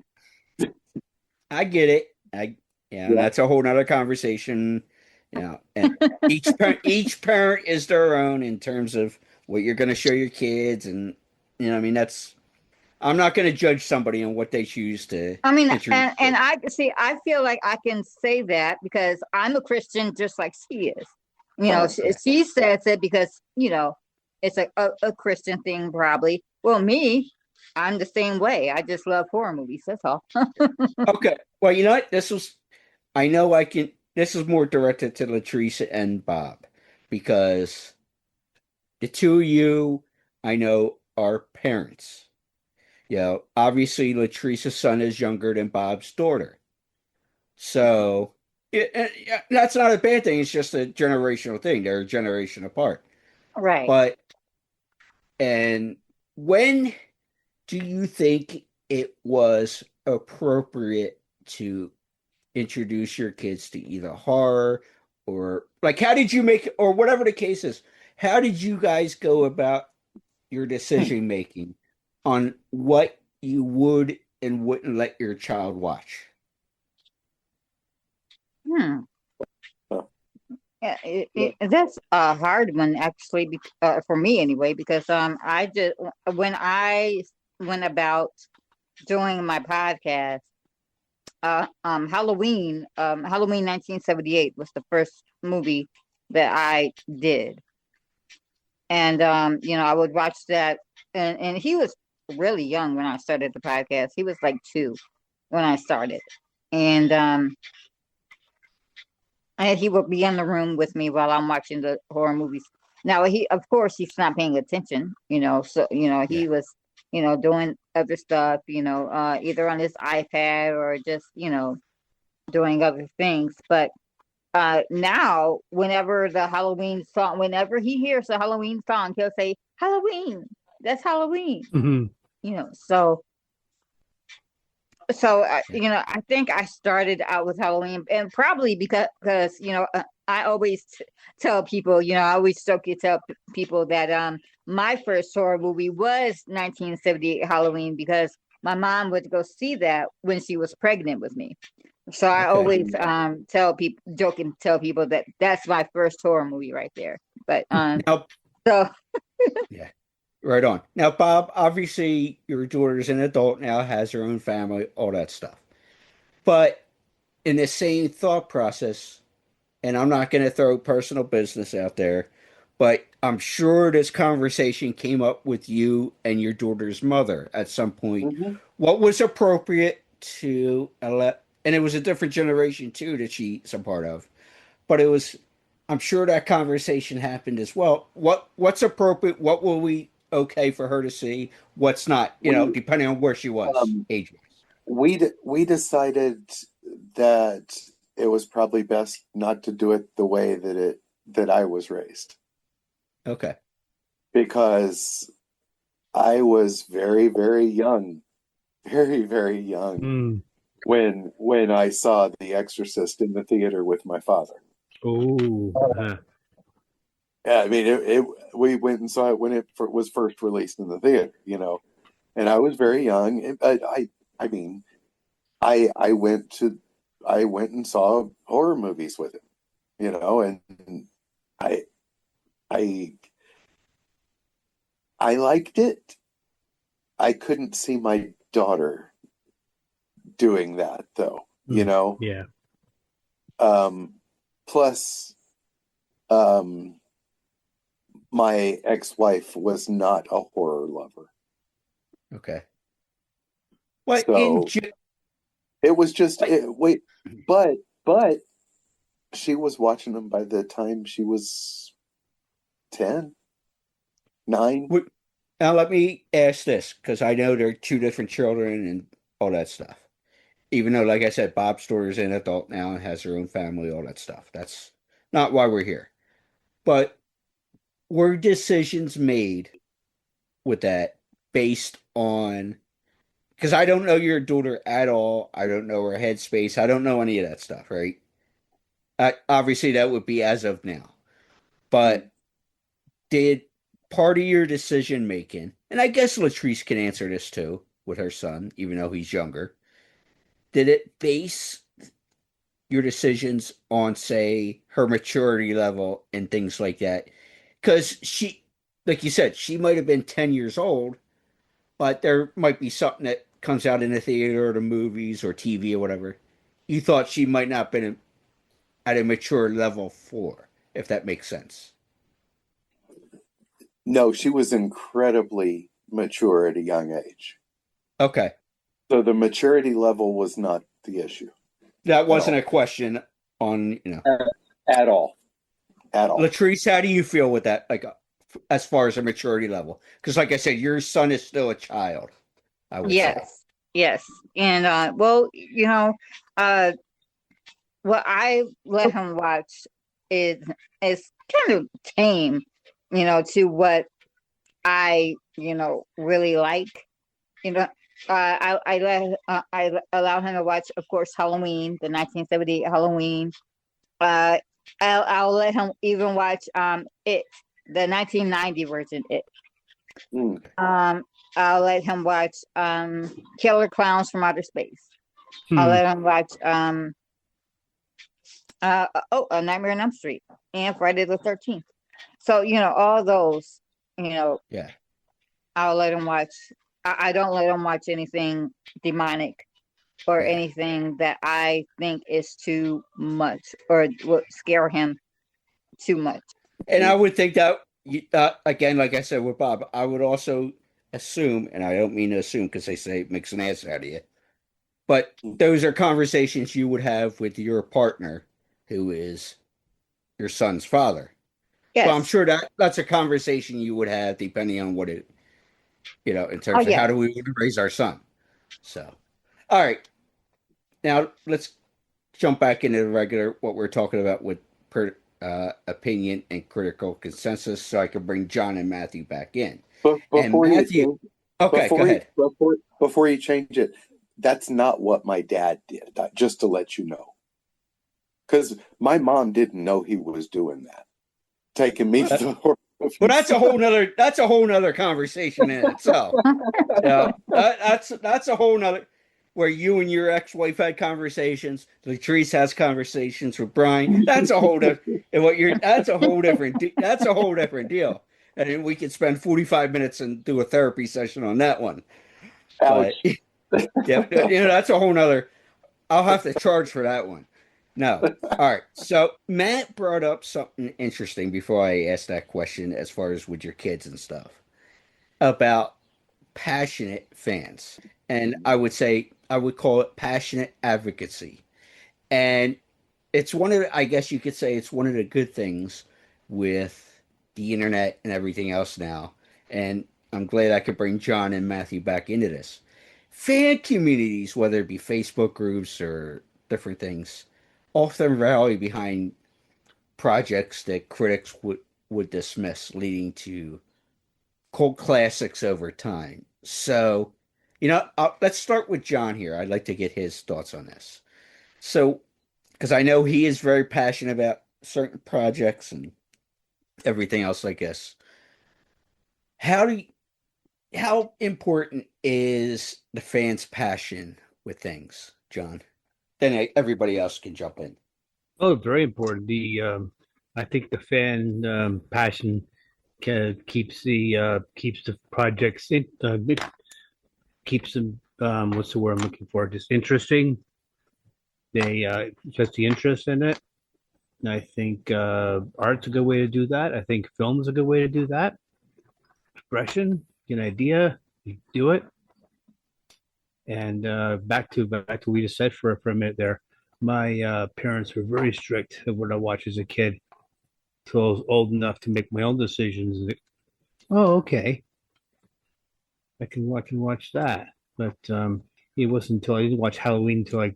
I get it. That's a whole nother conversation. And each parent is their own in terms of what you're going to show your kids, and I'm not going to judge somebody on what they choose to. I mean, and I feel like I can say that because I'm a Christian just like she is. She says it because, it's a Christian thing probably. Well, me, I'm the same way. I just love horror movies. That's all. Okay. Well, you know what? This is more directed to Latrice and Bob because the two of you, I know, are parents. Obviously Latrice's son is younger than Bob's daughter. So that's not a bad thing. It's just a generational thing. They're a generation apart. Right. And when do you think it was appropriate to introduce your kids to either horror or how did you make, or whatever the case is, how did you guys go about your decision making on what you would and wouldn't let your child watch? That's a hard one, actually, for me anyway, because I just when I went about doing my podcast, Halloween 1978 was the first movie that I did, and I would watch that, and he was really young when I started the podcast. He was like 2 when I started, and he would be in the room with me while I'm watching the horror movies. Now of course he's not paying attention, so he was doing other stuff, either on his iPad or just doing other things. But now whenever he hears the Halloween song, he'll say, Halloween, that's Halloween. So So I think I started out with Halloween, and probably because I always tell people, I always jokingly tell people that my first horror movie was 1978 Halloween, because my mom would go see that when she was pregnant with me. So I always tell people that that's my first horror movie right there. But Now, so yeah, right on. Now, Bob, obviously your daughter's an adult now, has her own family, all that stuff. But in the same thought process, and I'm not going to throw personal business out there, but I'm sure this conversation came up with you and your daughter's mother at some point. What was appropriate to let, and it was a different generation too that she's a part of, but it was, I'm sure that conversation happened as well. What's appropriate? What will we okay for her to see? What's not? Depending on where she was age wise. We decided that it was probably best not to do it the way that I was raised. Okay. Because I was very, very young, very, very young when I saw The Exorcist in the theater with my father. Oh. Yeah, I mean, we went and saw it when it was first released in the theater, and I was very young. I mean, I went and saw horror movies with him, and I liked it. I couldn't see my daughter doing that though, Yeah. Plus, my ex-wife was not a horror lover. Okay. What so it was just but she was watching them by the time she was 10, 9. Now let me ask this, because I know they're two different children and all that stuff. Even though, like I said, Bob's daughter is an adult now and has her own family, all that stuff. That's not why we're here. But were decisions made with that based on, because I don't know your daughter at all. I don't know her headspace. I don't know any of that stuff, right? Obviously, that would be as of now. But did part of your decision making, and I guess Latrice can answer this too with her son, even though he's younger, did it base your decisions on, say, her maturity level and things like that? Because she, like you said, she might have been 10 years old, but there might be something that comes out in the theater or the movies or TV or whatever. You thought she might not have been at a mature level for, if that makes sense. No, she was incredibly mature at a young age. Okay. So the maturity level was not the issue. That wasn't a question on, at all. At all. Latrice, how do you feel with that? Like, as far as a maturity level? Because like I said, your son is still a child, I would say. Yes. And what I let him watch is kind of tame, to what I really like. I allow him to watch, of course, Halloween, the 1978 Halloween. I'll let him even watch It, the 1990 version. It. I'll let him watch Killer Clowns from Outer Space. I'll let him watch A Nightmare on Elm Street and Friday the 13th. So all those, yeah, I'll let him watch. I don't let him watch anything demonic or anything that I think is too much or would scare him too much. And I would think that, again, like I said with Bob, I would also assume, and I don't mean to assume because they say it makes an ass out of you, but those are conversations you would have with your partner, who is your son's father. Yes. So I'm sure that's a conversation you would have depending on what it, in terms of how do we raise our son. So, all right. Now let's jump back into the regular, what we're talking about with opinion and critical consensus, so I can bring John and Matthew back in. Before go ahead. Before you change it, that's not what my dad did. Just to let you know, because my mom didn't know he was doing that, taking me to the horror movies. Well, that's a whole nother conversation in itself. Yeah, that's a whole nother where you and your ex-wife had conversations. Latrice has conversations with Brian. That's a whole different. That's a whole different deal. And we could spend 45 minutes and do a therapy session on that one. But yeah, that's a whole nother. I'll have to charge for that one. No. All right. So Matt brought up something interesting before I asked that question, as far as with your kids and stuff, about passionate fans. And I would call it passionate advocacy. And it's I guess you could say it's one of the good things with the internet and everything else now. And I'm glad I could bring John and Matthew back into this. Fan communities, whether it be Facebook groups or different things, often rally behind projects that critics would dismiss, leading to cult classics over time. So, let's start with John here. I'd like to get his thoughts on this. So, because I know he is very passionate about certain projects and everything else, I guess. How important is the fans' passion with things, John? Then everybody else can jump in. Oh, very important. I think the fan passion keeps the projects keeps them. What's the word I'm looking for? Just interesting. They just the interest in it. And I think art's a good way to do that. I think film is a good way to do that. Expression, get an idea, you do it. And back to what we just said for a minute there. My parents were very strict of what I watched as a kid. Until I was old enough to make my own decisions. Oh, okay. I can watch that. But it wasn't until I didn't watch Halloween until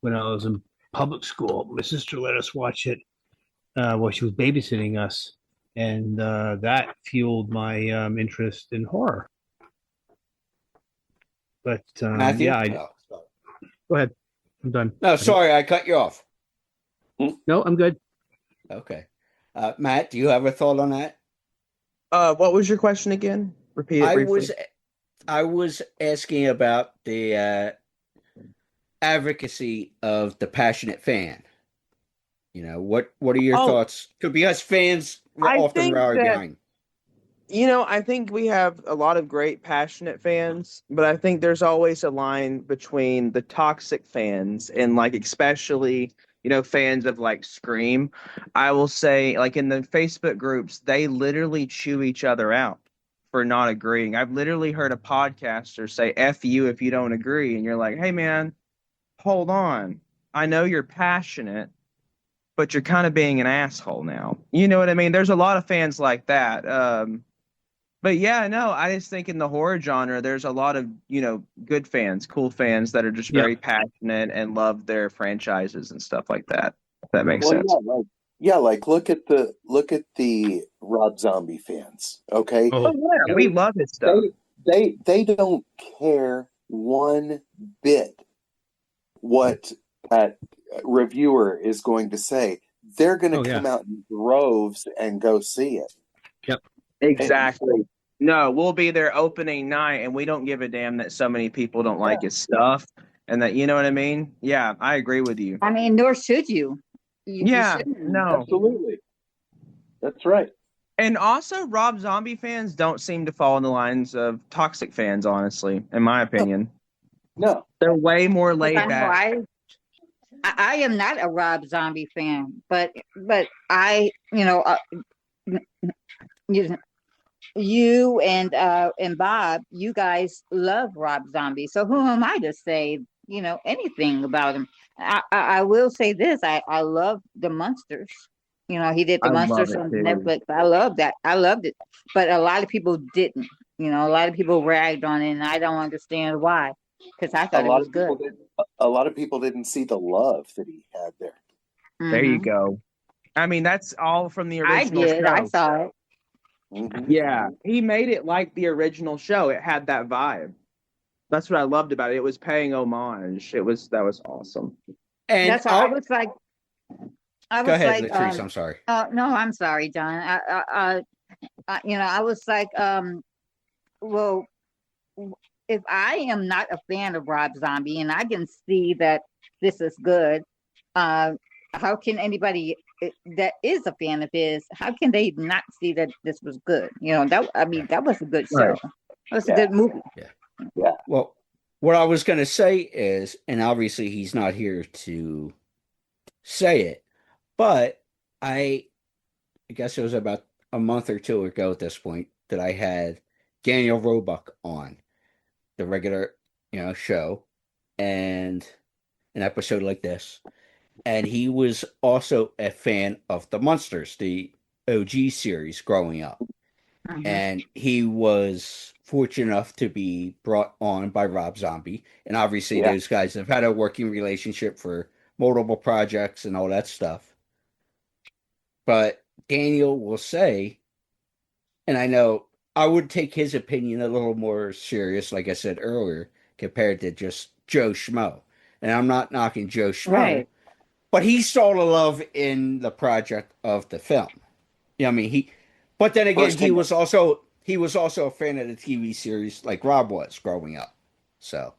when I was in public school. My sister let us watch it while she was babysitting us, and that fueled my interest in horror. But Matthew? yeah, go ahead. I'm done. No, sorry, I cut you off. No, I'm good. Okay. Matt, do you have a thought on that? What was your question again? Repeat it briefly. I was asking about the advocacy of the passionate fan. What are your thoughts? Because fans often rally behind. I think we have a lot of great passionate fans, but I think there's always a line between the toxic fans and especially, fans of Scream. I will say in the Facebook groups, they literally chew each other out for not agreeing. I've literally heard a podcaster say F you if you don't agree. And you're like, hey man, hold on. I know you're passionate, but you're kind of being an asshole now. You know what I mean? There's a lot of fans like that. But yeah, no, I just think in the horror genre, there's a lot of, good fans, cool fans that are just very passionate and love their franchises and stuff like that. If that makes sense. Yeah, look at the Rob Zombie fans. Okay. Oh yeah, we love his stuff. They don't care one bit what that reviewer is going to say. They're going to come out in droves and go see it. Yep. Exactly. No, we'll be there opening night, and we don't give a damn that so many people don't like his stuff, and that, you know what I mean? Yeah, I agree with you. I mean, nor should you. You no, absolutely. That's right. And also, Rob Zombie fans don't seem to fall in the lines of toxic fans, honestly, in my opinion. No, they're way more laid back. I am not a Rob Zombie fan, but I, you and Bob, you guys love Rob Zombie. So who am I to say, anything about him? I will say this: I love the Monsters. He did the Monsters on Netflix. I love that. I loved it, but a lot of people didn't. A lot of people ragged on it, and I don't understand why. Because I thought it was good. A lot of people didn't see the love that he had there. Mm-hmm. There you go. I mean, that's all from the original show. I saw it. Mm-hmm. Yeah, he made it like the original show. It had that vibe. That's what I loved about it. It was paying homage. That was awesome. And That's why I go was ahead, like, Latrice. I'm sorry. no, I'm sorry, John. I was like, well, if I am not a fan of Rob Zombie and I can see that this is good, how can anybody that is a fan of his, how can they not see that this was good? That was a good show. Right. It was a good movie. Yeah. Well, what I was going to say is, and obviously he's not here to say it, but I guess it was about a month or two ago at this point that I had Daniel Roebuck on the regular, show, and an episode like this. And he was also a fan of the Munsters, the OG series growing up. And he was fortunate enough to be brought on by Rob Zombie. And obviously those guys have had a working relationship for multiple projects and all that stuff. But Daniel will say, and I know I would take his opinion a little more serious, like I said earlier, compared to just Joe Schmo. And I'm not knocking Joe Schmo, Right. but he saw the love in the project of the film. But then again, he was also a fan of the TV series like Rob was growing up. So,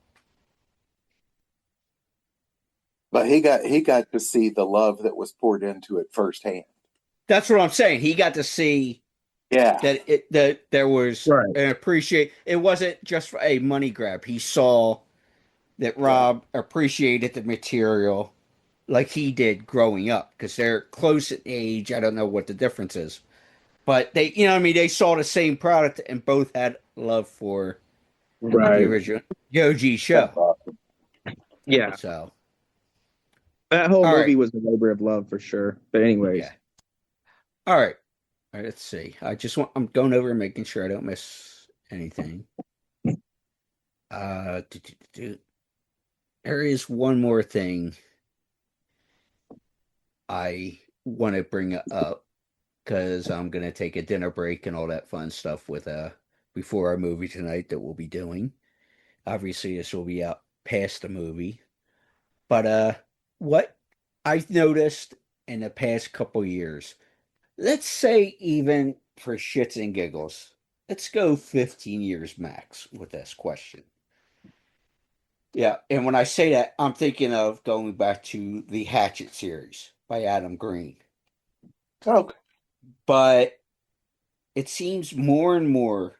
but he got to see the love that was poured into it firsthand. that's what I'm saying. He got to see that there was an appreciate. It wasn't just for a money grab. He saw that Rob appreciated the material like he did growing up, because they're close in age. I don't know what the difference is, but they, they saw the same product and both had love for the original OG show. Yeah. So that whole movie was a labor of love for sure. But anyways. All right. Let's see. I'm going over and making sure I don't miss anything. There is one more thing I want to bring up, because I'm going to take a dinner break and all that fun stuff with before our movie tonight that we'll be doing. Obviously, this will be out past the movie. But what I've noticed in the past couple years, let's say even for shits and giggles, let's go 15 years max with this question. Yeah, and when I say that, I'm thinking of going back to the Hatchet series by Adam Green. Okay. But it seems more and more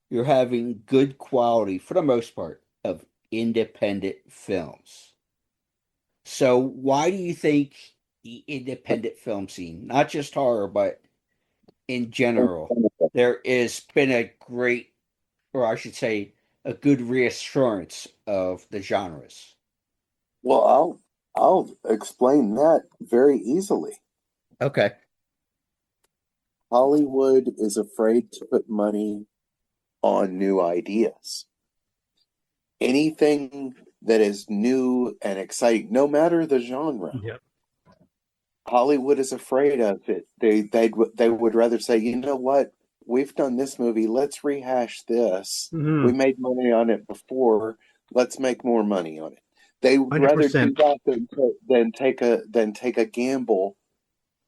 you're having good quality, for the most part, of independent films. So why do you think the independent film scene, not just horror, but in general, there has been a great, or I should say, a good reassurance of the genres? Well, I'll explain that very easily. Okay. Hollywood is afraid to put money on new ideas. Anything that is new and exciting, no matter the genre, Hollywood is afraid of it. They would rather say, you know what, we've done this movie, let's rehash this. We made money on it before, let's make more money on it. They would 100%. rather do that than take a gamble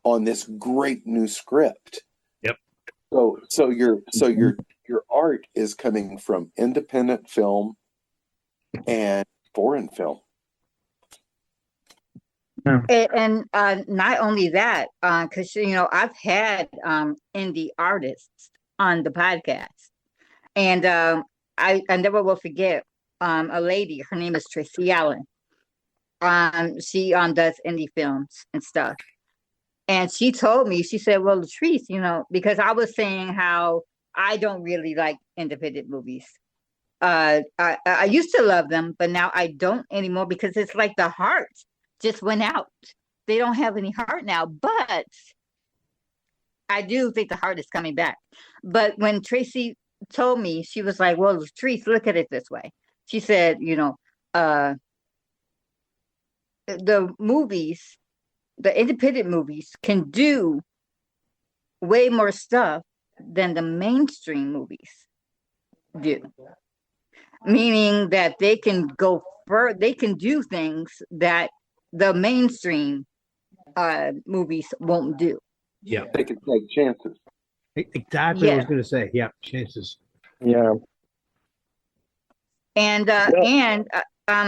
on this great new script. Yep. So your art is coming from independent film and foreign film. And not only that, because I've had indie artists on the podcast, and I never will forget a lady. Her name is Tracy Allen. She does indie films and stuff, and she told me, she said, "Well, Latrice, because I was saying how I don't really like independent movies. I used to love them, but now I don't anymore, because it's like the heart just went out. They don't have any heart now, but I do think the heart is coming back." But when Tracy told me, she was like, "Well, Latrice, look at it this way." She said, the movies, the independent movies can do way more stuff than the mainstream movies do. meaning that they can go further, they can do things that the mainstream movies won't do. Yeah. They can take chances. Exactly what I was Yeah. going to say. Yeah, chances. Yeah. And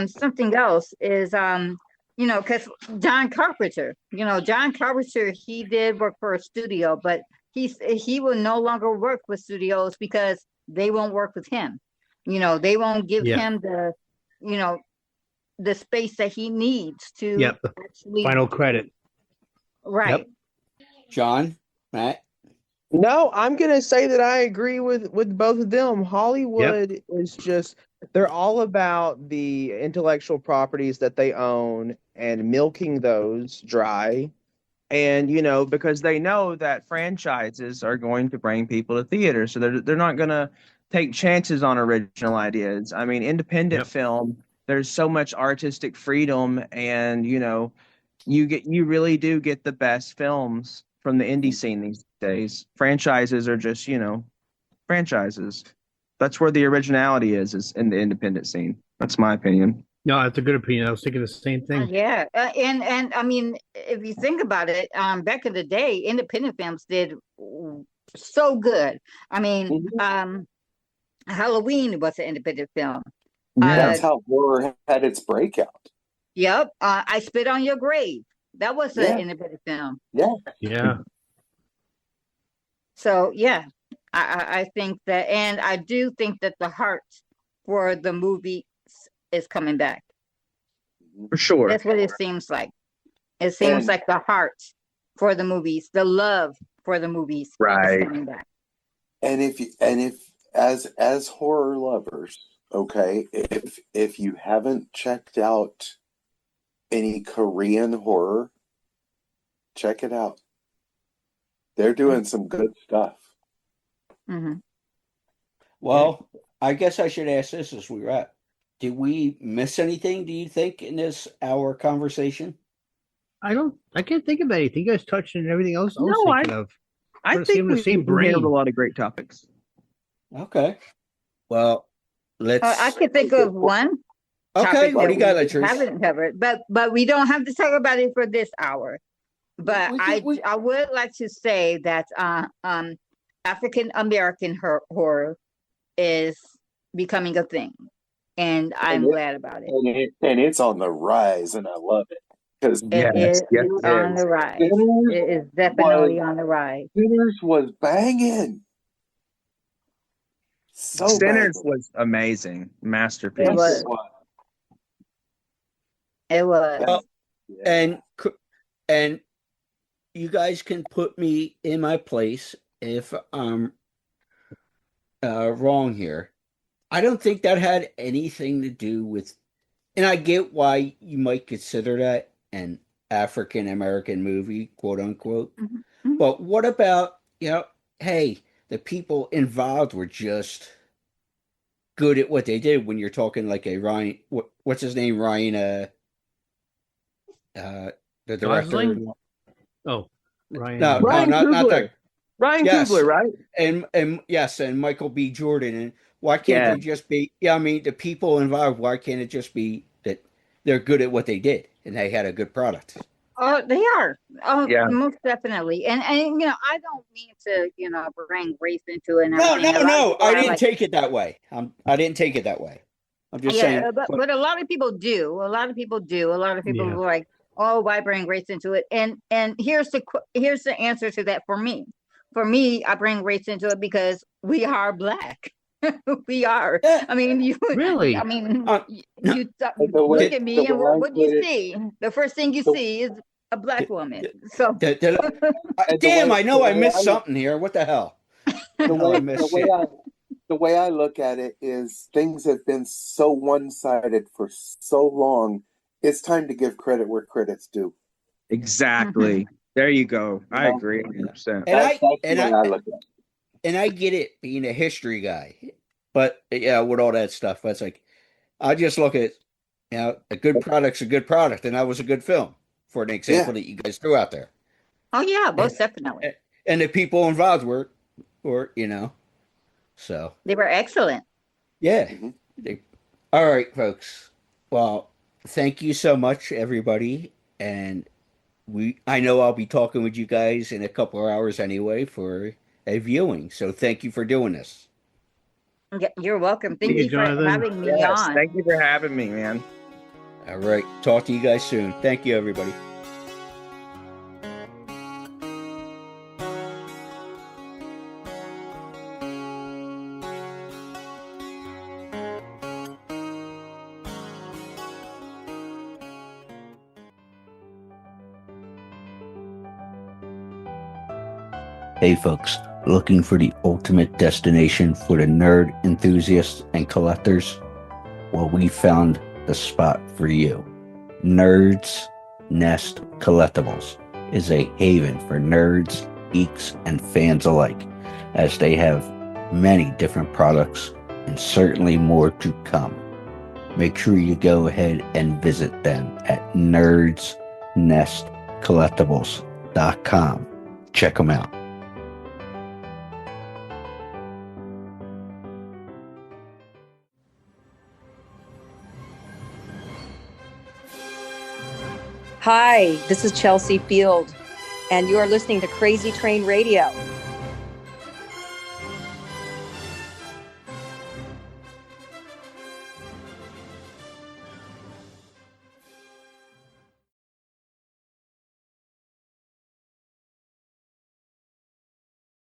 something else is because John Carpenter, he did work for a studio, but he will no longer work with studios because they won't work with him. They won't give him the space that he needs to actually Final credit. Right. Yep. John, Matt. No, I'm gonna say that I agree with both of them. Hollywood is just they're all about the intellectual properties that they own and milking those dry. And because they know that franchises are going to bring people to theater, so they're not gonna take chances on original ideas. I mean, independent film, there's so much artistic freedom, and you really do get the best films from the indie scene these days. Franchises are just, franchises. That's where the originality is in the independent scene. That's my opinion. No, that's a good opinion. I was thinking the same thing. Yeah, and I mean, if you think about it, back in the day, independent films did so good. I mean, Halloween was an independent film. That's how horror had its breakout. Yep, I Spit on Your Grave. That was an independent film. Yeah. Yeah. So yeah, I think that, and I do think that the heart for the movie is coming back. For sure. That's what it seems like. It seems like the heart for the movies, the love for the movies is coming back. And if as horror lovers, okay, if you haven't checked out any Korean horror, check it out. They're doing some good stuff. Mm-hmm. Well, I guess I should ask this as we wrap. Did we miss anything, do you think, in this hour conversation? I can't think of anything. You guys touched on everything else I was thinking of. I think we handled a lot of great topics. Okay. Well, let's. I could think of one. Okay, what do you got, Latrice? Haven't covered, but we don't have to talk about it for this hour. But I would like to say that African American horror is becoming a thing, and I'm glad about it. And it's on the rise, and I love it because it is on the rise. It is definitely on the rise. Sinners was banging. Sinners was amazing, masterpiece. It was. Well, and you guys can put me in my place if I'm wrong here. I don't think that had anything to do with, and I get why you might consider that an African American movie, quote unquote. Mm-hmm. But what about, hey, the people involved were just good at what they did. When you're talking like a Ryan, what's his name, Ryan? The director. Gosling? Oh, Ryan. No, Ryan not that. Ryan Coogler, right? And yes, and Michael B. Jordan. And why can't they just be? Yeah, I mean, the people involved. Why can't it just be that they're good at what they did and they had a good product? Oh, they are. Oh, yeah, most definitely. And I don't mean to bring race into it. No. I didn't take it that way. I didn't take it that way. I'm just saying. But a lot of people do. A lot of people are like, oh, why bring race into it? And here's the answer to that for me. For me, I bring race into it because we are Black. We are. I mean, you really. I mean, you look at me, and what do you see? The first thing you see is a Black woman. So, damn, I know I missed something here. What the hell? The way I look at it is things have been so one-sided for so long. It's time to give credit where credit's due. Exactly. There you go. I agree 100%. And I get it being a history guy, but with all that stuff, it's like I just look at a good product's a good product, and that was a good film for an example that you guys threw out there. Oh yeah, most definitely. And the people involved were so they were excellent. Yeah. All right, folks. Well, thank you so much, everybody. And I know I'll be talking with you guys in a couple of hours anyway for a viewing. So thank you for doing this. Yeah, you're welcome. Thank Thank you, you for Jonathan. having me Yes, on. thank you for having me, man. All right. Talk to you guys soon. Thank you, everybody. Hey folks, looking for the ultimate destination for the nerd enthusiasts and collectors? Well, we found the spot for you. Nerds Nest Collectibles is a haven for nerds, geeks, and fans alike, as they have many different products and certainly more to come. Make sure you go ahead and visit them at nerdsnestcollectibles.com. Check them out. Hi, this is Chelsea Field, and you are listening to Crazy Train Radio.